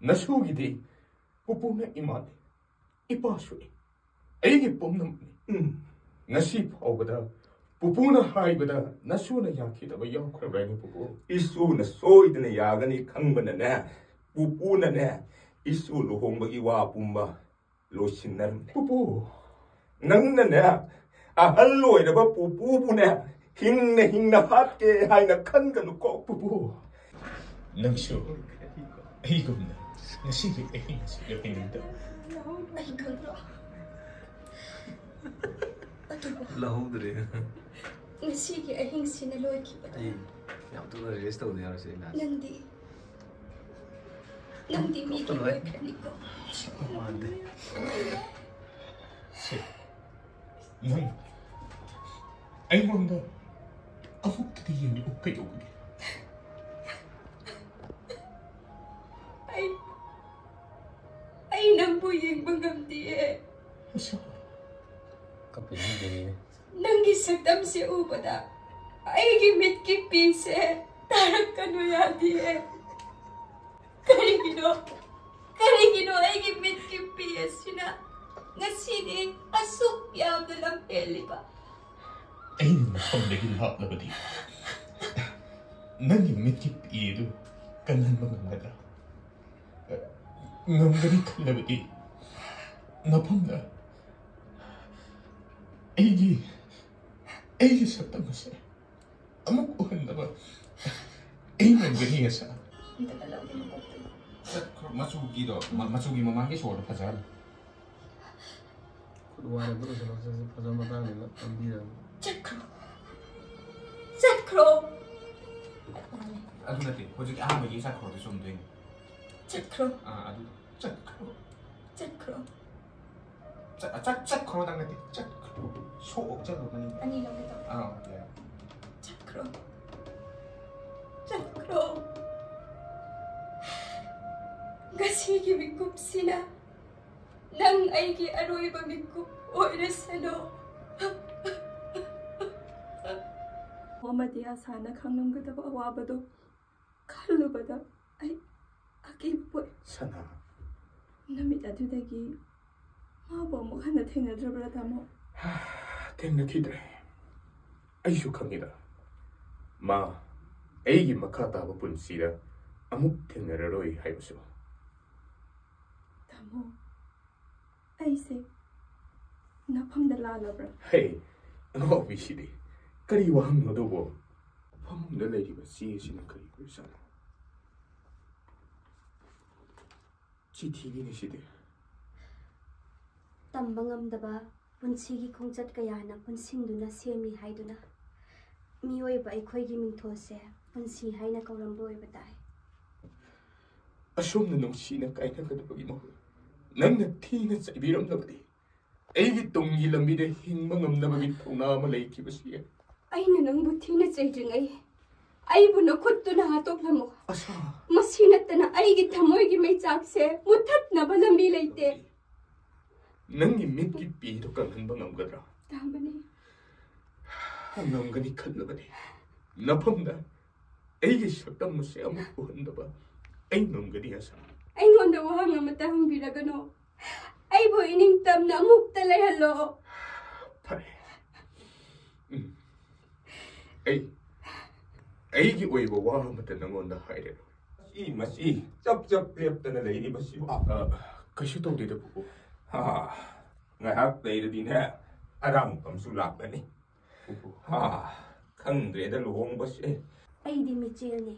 नसुगिदी पुपुना इमाने इपासुई अयगी पुमनमनी नसी फावबदा पुपुना हाइबदा नसुना याखिदबा यावख्रब्रानि पुपु इसूना सोइदना यागनी खंगबनने पुपुनाने इसू लुहोंबगी वा पुंबा लोसिनर पुपु नंगनने अहल लोइरबा पुपुबुने हिंगना हाटके हाइना खनगनुको पुपु नंगसु अहिगुमना नसीबी अहिंगसु लहिंगदा ꯑꯩ ꯈꯪꯕ꯭ꯔꯣ ꯑꯗꯨꯕꯨ ꯂꯧꯍꯧꯗ꯭ꯔꯦ ꯉꯁꯤꯒꯤ ꯑꯍꯤꯡꯁꯤꯅ ꯂꯣꯏꯈꯤꯕꯗ ꯑꯩ ꯌꯥꯝ ꯊꯨꯅ ꯔꯦꯁ ꯇꯧꯗ ꯌꯥꯔꯣꯏ ꯁꯤ ꯅꯪꯗꯤ ꯃꯤꯒꯤ ꯂꯣꯏꯈ꯭ꯔꯅꯤꯀꯣ ꯃꯥꯟꯗꯦ ꯅꯪ ꯑꯩꯉꯣꯟꯗ ꯑꯃꯨꯛꯇꯗꯤ ꯌꯦꯡꯂꯤꯕ ꯀꯩꯗꯧꯕꯒꯦ ꯑꯩ ꯅꯪꯕꯨ ꯌꯦꯡꯕ ꯉꯝꯗꯤꯌꯦ ꯅꯪꯒꯤ ꯁꯛꯇꯝꯁꯦ ꯎꯕꯗ ꯑꯩꯒꯤ ꯃꯤꯠꯀꯤ ꯄꯤꯁꯦ ꯇꯥꯔꯛꯀꯅꯨ ꯌꯥꯗꯤꯌꯦ ꯀꯔꯤꯒꯤꯅꯣ ꯑꯩꯒꯤ ꯃꯤꯠꯀꯤ ꯄꯤ ꯑꯁꯤꯅ ꯉꯁꯤꯗꯤ ꯑꯁꯨꯛ ꯌꯥꯝꯅ ꯂꯝꯍꯦꯜꯂꯤꯕ ꯑꯩꯅ ꯃꯐꯝꯗꯒꯤ ꯂꯥꯞꯂꯕꯗꯤ ꯅꯪꯒꯤ ꯃꯤꯠꯀꯤ ꯄꯤꯗꯨ ꯀꯜꯍꯟꯕ ꯉꯝꯒꯗ꯭ꯔꯥ ngomgani khalabadi napamda aigi saktam ase amuk uhandaba ai ngomgani asa machugi do machugi mamangi shor phajal khudwara bro so phajal matang ne ambira chakro adu nate hojik ahma gi sakro de somdoing chakro adu chakro chakro 당근데 chakro 소 억자로 가니 아니 여기다 예 chakro ngasigi mikupsina nang aigi aroiba mikup oirasano wamadi asana khangamgadaba awabado khallubada ai 아기보이 사나 남이 아두다기 마보 뭐 하나 탱나드라브라다 뭐 탱나키드레 아이슈 칸기다 마 에이기 마카타바 분시라 아묵 탱나라로이 하이보쇼 다모 아이세 나팜다 라라브라 헤이 어비시디 까리 와항노도보 팜다 레이리바 시에시는 까리 불사나 TV 시대 tambangamdaba punsigi khongjat kayana punsingduna semi haiduna miyoiba aikhoigi mingthose punsi haina kaurambo oibatai asomna nungsina kaina kadabagi mo nangna thina chaibiramnabadi aigi tongi lambide hingma ngamnabagi thona ma leikibasi aina nangbu thina chaidringai aibu na khutuna hatoklamo asa masinatana aigi thamoigi meichakse muthatnaba lambi leite nangi mitki pido kanhanba ngamgadra tamani ngamgani khallabadi napamda aigi saktam mase amuk uhandaba ai ngamgadi asa aingonda wahang amata hangbiragano aibu ining tamna amukta lehallo pare aigi oiba wa amata nangonda haire masi chap leptana leiribasi kaishu tawdeda pupu ngahak leiradi ne aram kamsu lakbani khangdreda luhongbase aidi michelne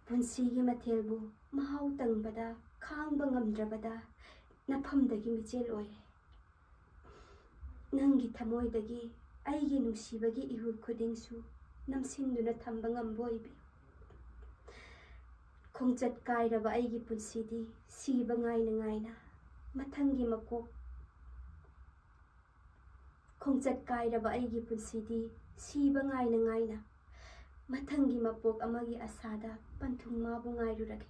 punsigi mathelbu mahau tangbada khangba ngamdrabada naphamdagi michel oire nangi thamoidagi aigi nungsibagi ihul khudingsu namsinduna thamba ngamboibi khongjat kairaba aigi punsidi siba ngaina mathangi makok khongjat kairaba aigi punsidi siba ngaina mathangi mapok amagi asada panthung mabu ngairurage